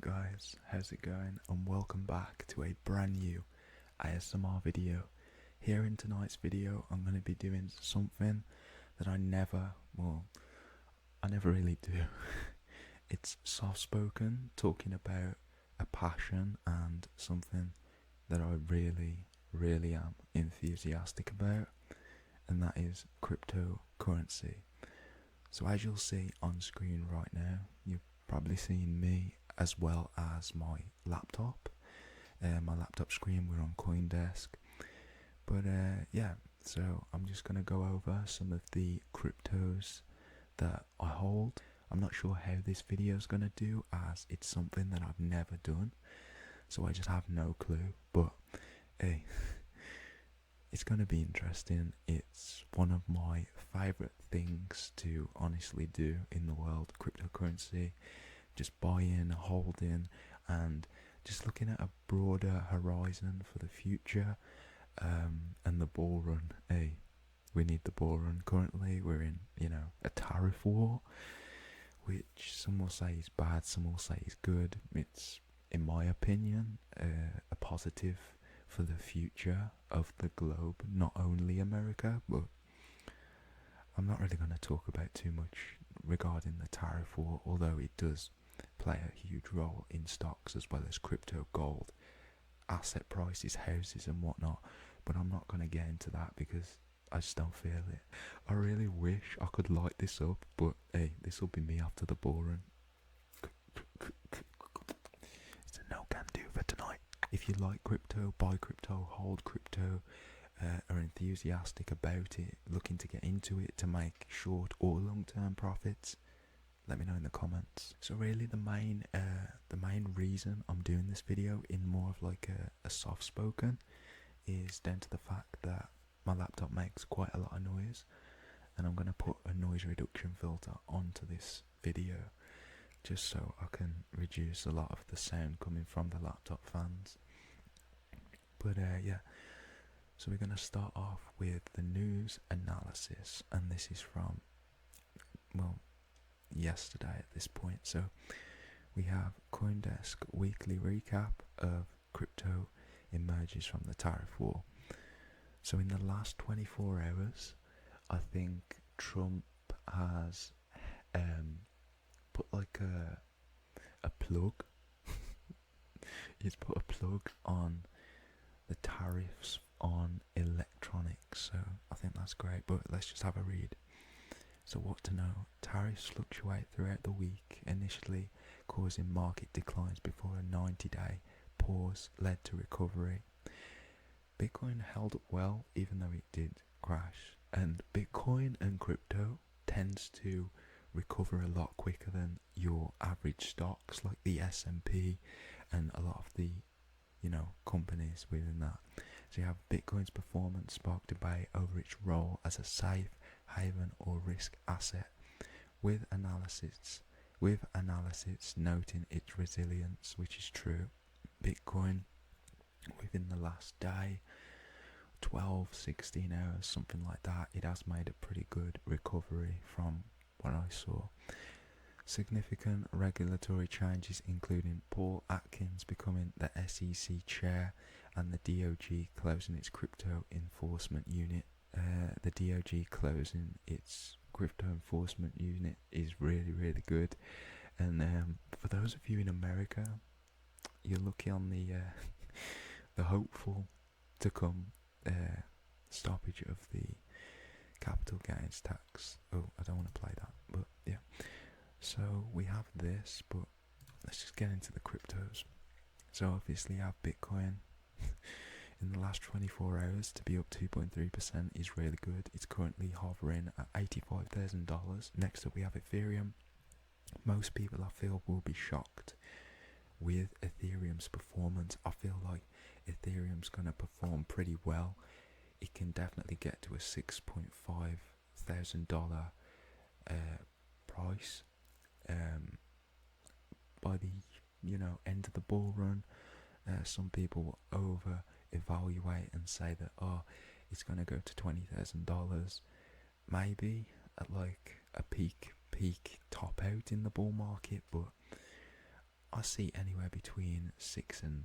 guys, how's it going? And welcome back to a brand new ASMR video. Here in tonight's video I'm going to be doing something that I never really do. It's soft spoken, talking about a passion and something that I really am enthusiastic about, and that is cryptocurrency. So as you'll see on screen right now, you're probably seeing me as well as my laptop. My laptop screen, we're on CoinDesk. But so I'm just going to go over some of the cryptos that I hold. I'm not sure how this video is going to do, as it's something that I've never done, so I just have no clue. But hey, it's going to be interesting. It's one of my favourite things to honestly do in the world, cryptocurrency. Just buying, holding, and just looking at a broader horizon for the future. And the bull run. Hey, we need the bull run. Currently we're in, a tariff war, which some will say is bad, some will say is good. It's, in my opinion, a positive for the future of the globe, not only America, but I'm not really going to talk about too much regarding the tariff war, although it does play a huge role in stocks as well as crypto, gold, asset prices, houses and whatnot. But I'm not going to get into that because I just don't feel it. I really wish I could light this up, but hey, this will be me after the bull run. It's a no can do for tonight. If you like crypto, buy crypto, hold crypto, are enthusiastic about it, looking to get into it to make short or long term profits, let me know in the comments. So really the main reason I'm doing this video in more of like a soft spoken is down to the fact that my laptop makes quite a lot of noise, and I'm going to put a noise reduction filter onto this video just so I can reduce a lot of the sound coming from the laptop fans. But so we're going to start off with the news analysis, and this is from, yesterday at this point. So we have CoinDesk weekly recap of crypto emerges from the tariff war. So in the last 24 hours, I think Trump has put like a plug. He's put a plug on the tariffs on electronics, so I think that's great. But let's just have a read. So what to know: tariffs fluctuate throughout the week, initially causing market declines before a 90-day pause led to recovery. Bitcoin held up well even though it did crash, and Bitcoin and crypto tends to recover a lot quicker than your average stocks like the S&P and a lot of the companies within that. So you have Bitcoin's performance sparked debate over its role as a safe haven or risk asset, with analysis noting its resilience, which is true. Bitcoin within the last day, 12-16 hours, something like that, it has made a pretty good recovery from what I saw. Significant regulatory changes, including Paul Atkins becoming the SEC chair and the DOJ closing its crypto enforcement unit. The DOJ closing its crypto enforcement unit is really good. And for those of you in America, you're lucky on the hopeful to come stoppage of the capital gains tax. Oh, I don't want to play that, but yeah. So we have this, but let's just get into the cryptos. So obviously you have Bitcoin in the last 24 hours to be up 2.3% is really good. It's currently hovering at $85,000. Next up we have Ethereum. Most people, I feel, will be shocked with Ethereum's performance. I feel like Ethereum's going to perform pretty well. It can definitely get to a $6.5 thousand price by the end of the bull run. Some people will over evaluate and say that it's going to go to $20,000, maybe at like a peak top out in the bull market, but I see anywhere between $6 and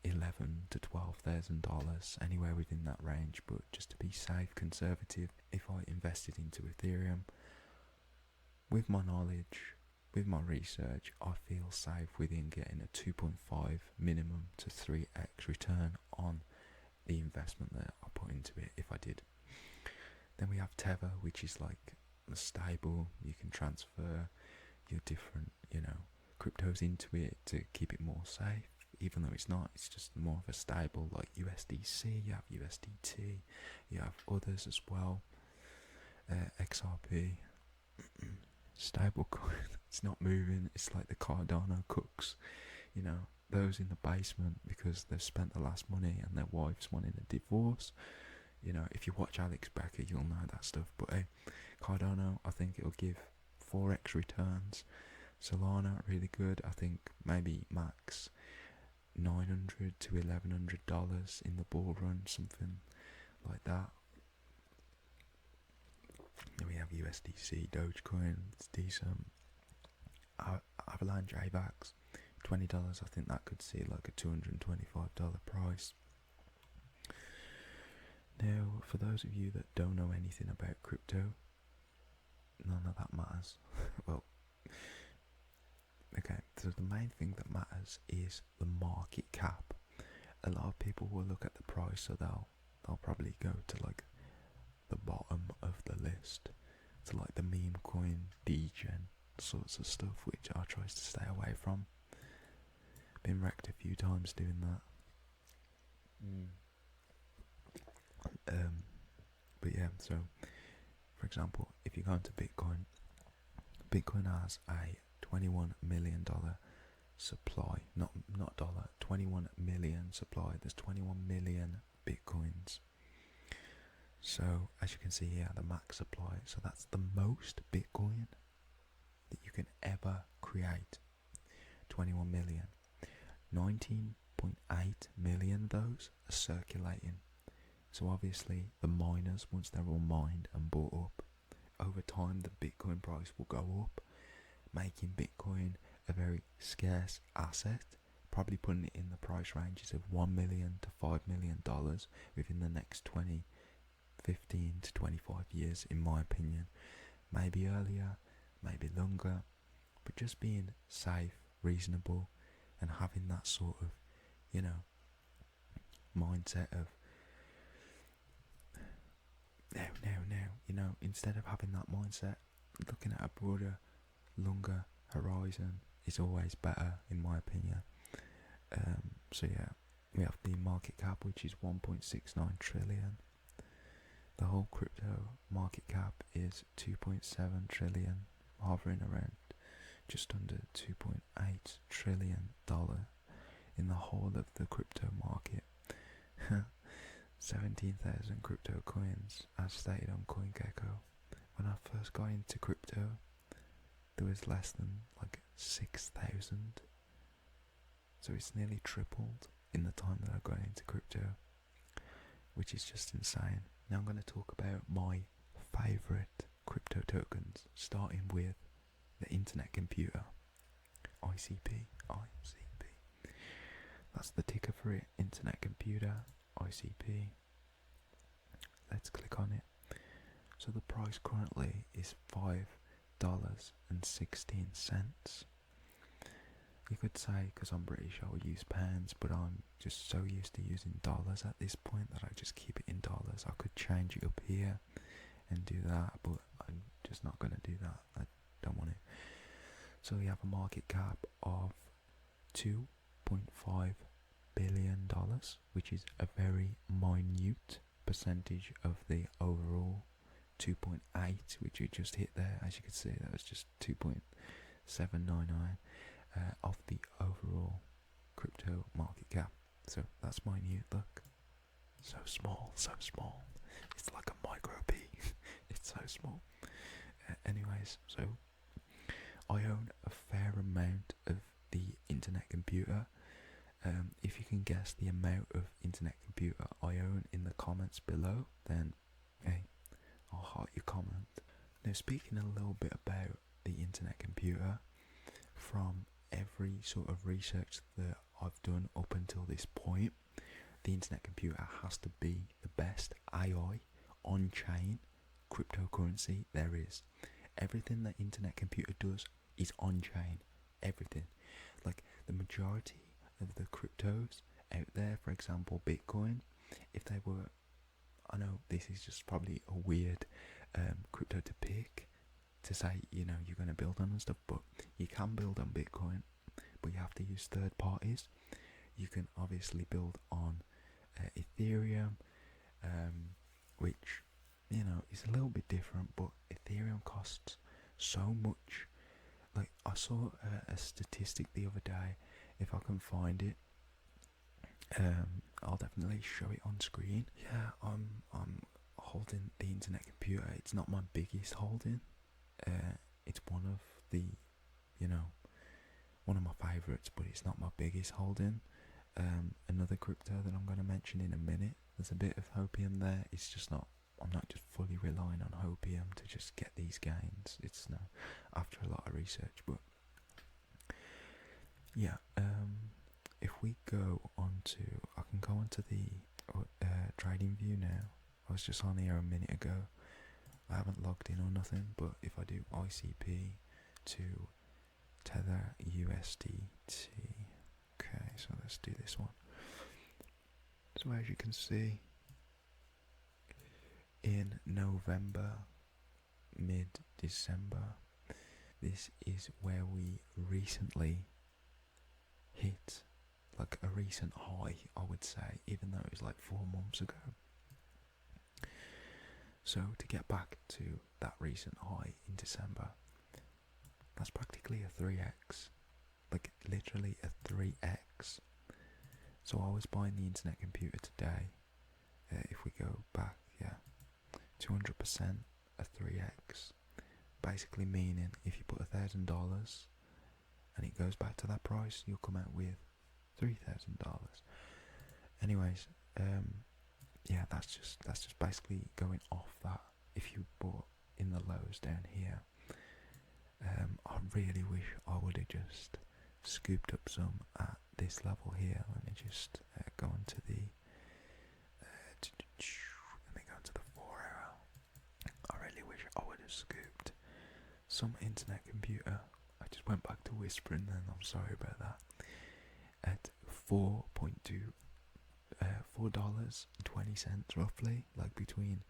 $11 to $12,000, anywhere within that range. But just to be safe, conservative, if I invested into Ethereum, with my knowledge, with my research, I feel safe within getting a 2.5 minimum to 3x return on the investment that I put into it if I did. Then we have Tether, which is like a stable. You can transfer your different, cryptos into it to keep it more safe, even though it's not. It's just more of a stable, like USDC. You have USDT. You have others as well. XRP. Stable coin. It's not moving. It's like the Cardano cooks, those in the basement because they've spent the last money and their wife's wanting a divorce. If you watch Alex Becker, you'll know that stuff. But hey, Cardano, I think it'll give 4x returns. Solana, really good. I think maybe max $900 to $1,100 in the bull run, something like that. Then we have USDC, Dogecoin, it's decent. Avalanche AVAX, $20. I think that could see like a $225 price. Now, for those of you that don't know anything about crypto, none of that matters. Well, okay, so the main thing that matters is the market cap. A lot of people will look at the price, so they'll probably go to like the bottom of the list, to like the meme coin, degen sorts of stuff, which I try to stay away from. Been wrecked a few times doing that. But yeah, so for example, if you go into Bitcoin has a $21 million supply, not dollar, 21 million supply. There's 21 million Bitcoins. So as you can see here, the max supply, so that's the most Bitcoin that you can ever create. 21 million. 19.8 million of those are circulating. So obviously the miners, once they're all mined and bought up, over time the Bitcoin price will go up, making Bitcoin a very scarce asset, probably putting it in the price ranges of $1 million to $5 million within the next 15 to 25 years, in my opinion. Maybe earlier, maybe longer, but just being safe, reasonable, and having that sort of, mindset of now, instead of having that mindset, looking at a broader, longer horizon is always better, in my opinion. So yeah, we have the market cap, which is 1.69 trillion. The whole crypto market cap is 2.7 trillion, hovering around just under $2.8 trillion in the whole of the crypto market. 17,000 crypto coins, as stated on CoinGecko. When I first got into crypto, there was less than like 6,000. So it's nearly tripled in the time that I've got into crypto, which is just insane. Now I'm going to talk about my favourite crypto tokens, starting with the internet computer, ICP. That's the ticker for it, internet computer, ICP. Let's click on it. So the price currently is $5.16. You could say, because I'm British, I would use pounds, but I'm just so used to using dollars at this point that I just keep it in dollars. I could change it up here and do that, but I'm just not going to do that. I don't want it. So we have a market cap of $2.5 billion, which is a very minute percentage of the overall 2.8, which we just hit there. As you can see, that was just 2.799 of the overall crypto market cap. So that's minute, look. So small. It's like a micro P. It's so small. Anyways, so I own a fair amount of the internet computer. If you can guess the amount of internet computer I own in the comments below, then hey, I'll heart your comment. Now, speaking a little bit about the internet computer, from every sort of research that I've done up until this point, the internet computer has to be the best AI on-chain cryptocurrency there is. Everything that internet computer does is on-chain. Everything. Like the majority of the cryptos out there, for example Bitcoin, if they were, I know this is just probably a weird crypto to pick to say, you know, you're going to build on and stuff, but you can build on Bitcoin, but you have to use third parties. You can obviously build on Ethereum, which, you know, is a little bit different, but Ethereum costs so much. Like, I saw a statistic the other day, if I can find it, I'll definitely show it on screen. Yeah, I'm holding the internet computer. It's not my biggest holding. It's one of the, you know, one of my favourites, but it's not my biggest holding. Another crypto that I'm going to mention in a minute, there's a bit of Hopium there. It's just not, I'm not just fully relying on Hopium to just get these gains. It's no, after a lot of research, but yeah, if we go on to, I can go on to the trading view now. I was just on here a minute ago. I haven't logged in or nothing, but if I do ICP to Tether USDT, okay, so let's do this one. So as you can see, in November, mid-December, this is where we recently hit like a recent high, I would say, even though it was like 4 months ago. So to get back to that recent high in December, that's practically a 3x, like literally a 3x. So I was buying the internet computer today, if we go back, yeah, 200%, a 3x, basically meaning if you put $1,000 and it goes back to that price, you'll come out with $3,000. Anyways, yeah, that's just basically going off that. If you bought in the lows down here, I really wish I would have just scooped up some at this level here. Let me just go into the let me go into the 4 hour. I really wish I would have scooped some internet computer. I just went back to whispering then, I'm sorry about that. At $4.20 roughly, like between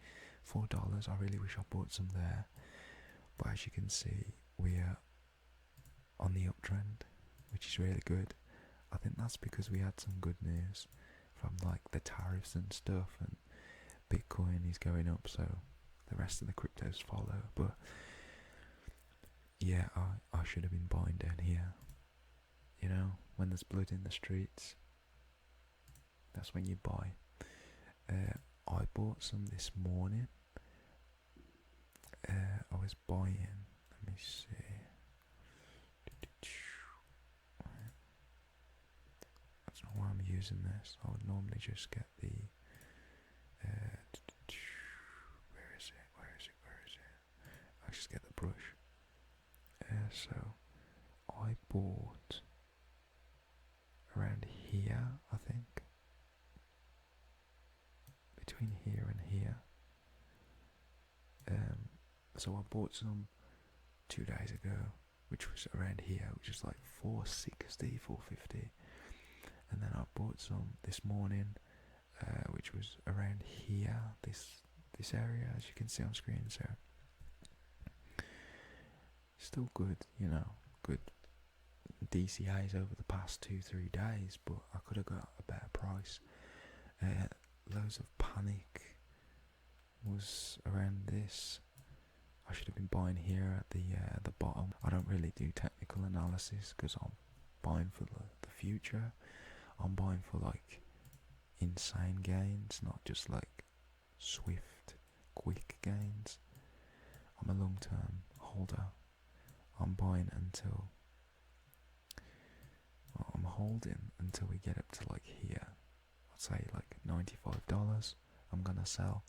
$4. I really wish I bought some there, but as you can see, we are on the uptrend, which is really good. I think that's because we had some good news from like the tariffs and stuff, and Bitcoin is going up, so the rest of the cryptos follow. But yeah, I should have been buying down here. You know, when there's blood in the streets, that's when you buy. I bought some this morning. I was buying, let me see. That's not why I'm using this. I would normally just get the where is it? I just get the brush. So I bought around here, I think, between here and here. So I bought some 2 days ago, which was around here, which is like 460, 450, and then I bought some this morning, which was around here, this area, as you can see on screen. So still good, you know, good DCAs over the past 2-3 days, but I could have got a better price. Loads of panic was around this. I should have been buying here at the bottom. I don't really do technical analysis because I'm buying for the future. I'm buying for like insane gains, not just like swift, quick gains. I'm a long-term holder. I'm buying until, well, I'm holding until we get up to like here. I'd say like $95. I'm gonna sell.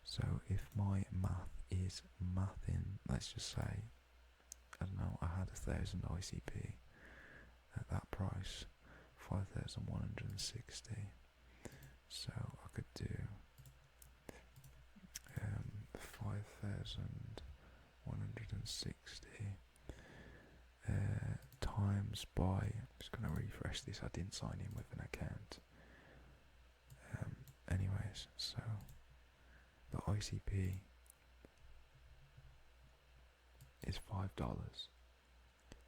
So if my math is mathing, let's just say, I don't know, I had 1,000 ICP. at that price, 5,160. So I could do 5,160 times by. I'm just going to refresh this. I didn't sign in with an account. Anyways, so the ICP is $5.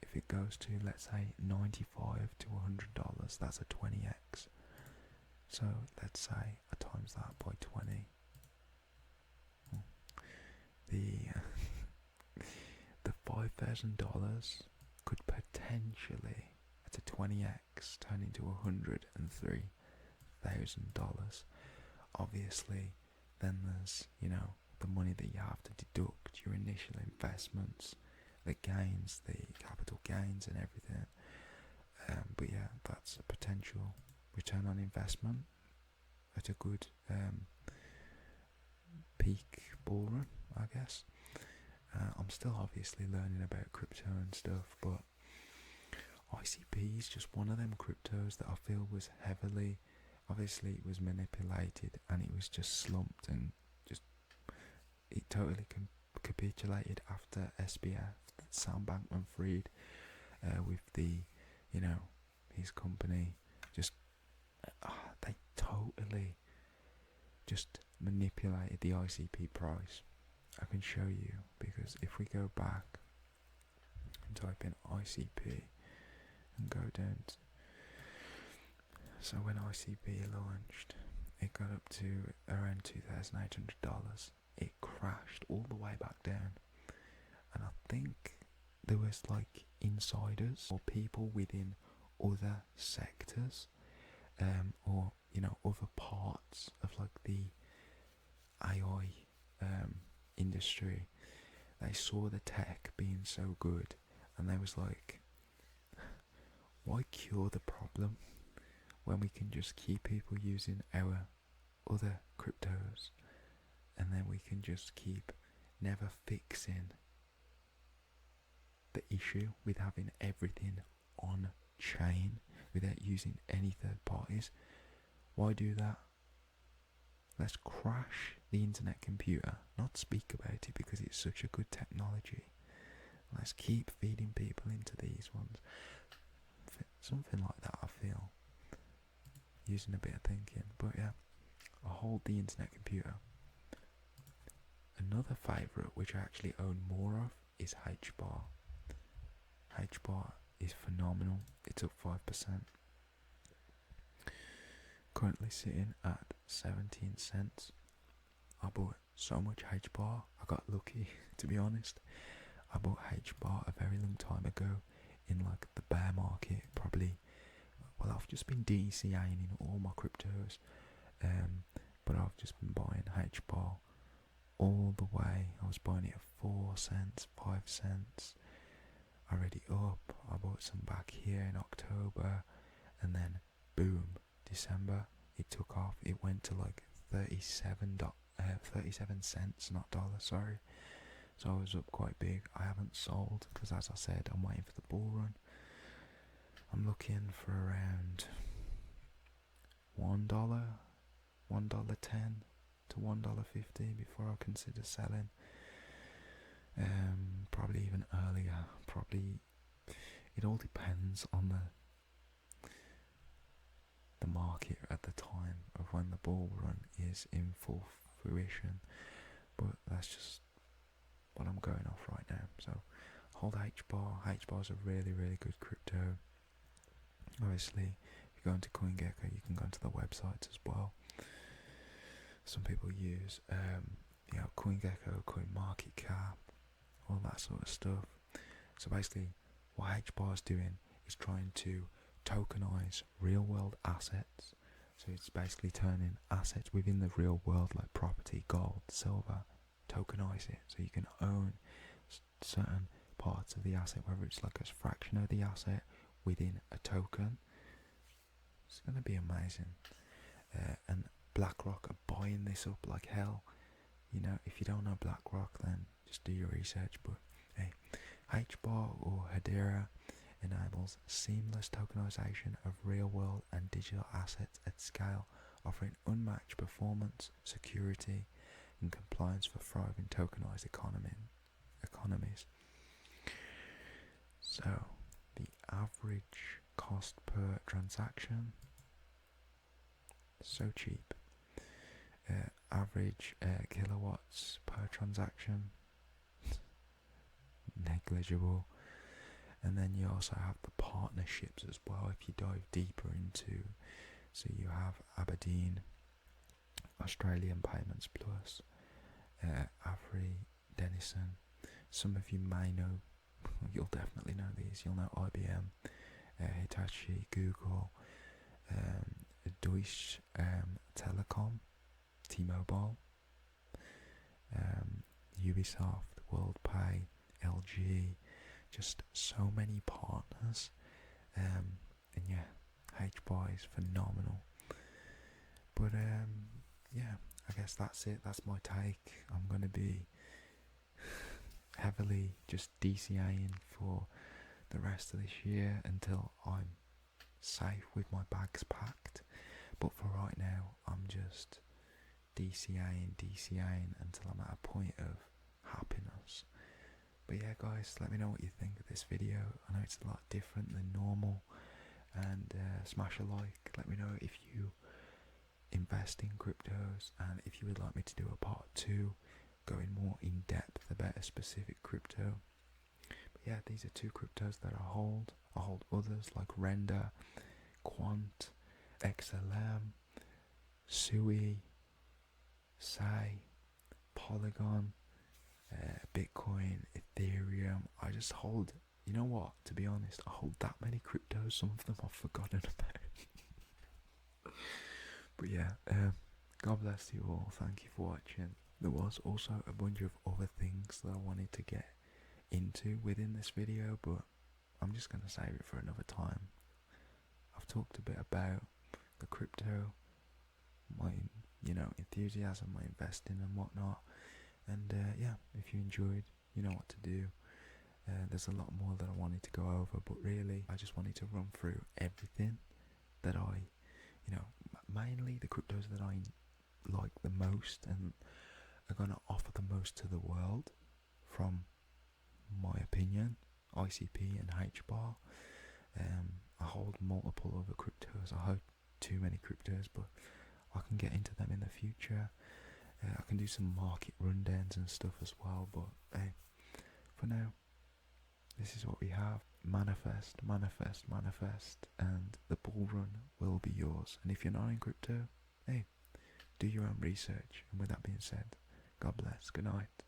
If it goes to, let's say, $95 to $100, that's a 20x. So let's say I times that by 20. The $5,000 could potentially, at a 20x, turn into $103,000. Obviously, then there's, the money that you have to deduct, your initial investments, the gains, the capital gains and everything. But yeah, that's a potential return on investment at a good peak bull run, I guess. I'm still obviously learning about crypto and stuff, but ICP is just one of them cryptos that I feel was heavily, obviously it was manipulated and it was just slumped and just, it totally capitulated after SBF, Sam Bankman-Fried, with the, his company, just, they totally just manipulated the ICP price. I can show you, because if we go back and type in ICP and go down to, so when ICP launched, it got up to around $2,800. It crashed all the way back down, and I think there was like insiders or people within other sectors, or other parts of like the AI industry. They saw the tech being so good, and they was like, why cure the problem when we can just keep people using our other cryptos, and then we can just keep never fixing the issue with having everything on chain without using any third parties. Why do that? Let's crash the internet computer, not speak about it because it's such a good technology. Let's keep feeding people into these ones. Something like that, I feel. Using a bit of thinking. But yeah, I hold the internet computer. Another favourite, which I actually own more of, is HBAR. HBAR is phenomenal. It's up 5%. Currently sitting at 17 cents. I bought so much HBAR. I got lucky, to be honest. I bought HBAR a very long time ago in like the bear market, probably. Well, I've just been DCAing in all my cryptos, but I've just been buying HBAR all the way. I was buying it at 4 cents, 5 cents, already up. I bought some back here in October, and then boom, December, it took off. It went to like 37 cents, not dollars, sorry. So I was up quite big. I haven't sold because, as I said, I'm waiting for the bull run. I'm looking for around $1, $1.10 to $1.50 before I consider selling. Probably even earlier. Probably, it all depends on the market at the time of when the bull run is in full fruition. But that's just what I'm going off right now. So hold HBAR. HBAR is a really, really good crypto. Obviously, if you go into CoinGecko, you can go into the websites as well. Some people use CoinGecko, CoinMarketCap, all that sort of stuff. So basically, what HBAR is doing is trying to tokenize real world assets. So it's basically turning assets within the real world, like property, gold, silver, tokenize it so you can own certain parts of the asset, whether it's like a fraction of the asset within a token. It's going to be amazing. And BlackRock are buying this up like hell. If you don't know BlackRock, then just do your research. But hey, HBAR or Hedera, enables seamless tokenization of real-world and digital assets at scale, offering unmatched performance, security, and compliance for thriving tokenized economies. So, the average cost per transaction, so cheap. Average kilowatts per transaction, negligible. And then you also have the partnerships as well, if you dive deeper into. So you have Aberdeen, Australian Payments Plus, Avery, Denison. Some of you may know, you'll definitely know these. You'll know IBM, Hitachi, Google, Deutsche Telekom, T-Mobile, Ubisoft, WorldPay, LG, just so many partners. And yeah, HBAR is phenomenal. But yeah, I guess that's it. That's my take. I'm going to be heavily just DCAing for the rest of this year until I'm safe with my bags packed. But for right now, I'm just DCAing until I'm at a point of happiness. But yeah, guys, let me know what you think of this video. I know it's a lot different than normal, and smash a like. Let me know if you invest in cryptos, and if you would like me to do a part 2 going more in depth about a specific crypto. But yeah, these are 2 cryptos that I hold. I hold others like Render, Quant, XLM, Sui, Sai, Polygon, Bitcoin, Ethereum. I just hold, you know what, to be honest, I hold that many cryptos, some of them I've forgotten about. But yeah, God bless you all, thank you for watching. There was also a bunch of other things that I wanted to get into within this video, but I'm just going to save it for another time. I've talked a bit about the crypto, my enthusiasm, my investing and whatnot, and yeah, if you enjoyed, you know what to do. There's a lot more that I wanted to go over, but really I just wanted to run through everything that I, mainly the cryptos that I like the most and are going to offer the most to the world, from my opinion, ICP and HBAR. I hold multiple other cryptos. I hold too many cryptos, but I can get into them in the future. I can do some market rundowns and stuff as well, but hey, for now, this is what we have. Manifest, manifest, manifest, and the bull run will be yours. And if you're not in crypto, hey, do your own research. And with that being said, God bless, good night,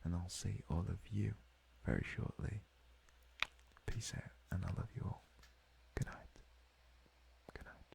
and I'll see all of you very shortly. Peace out.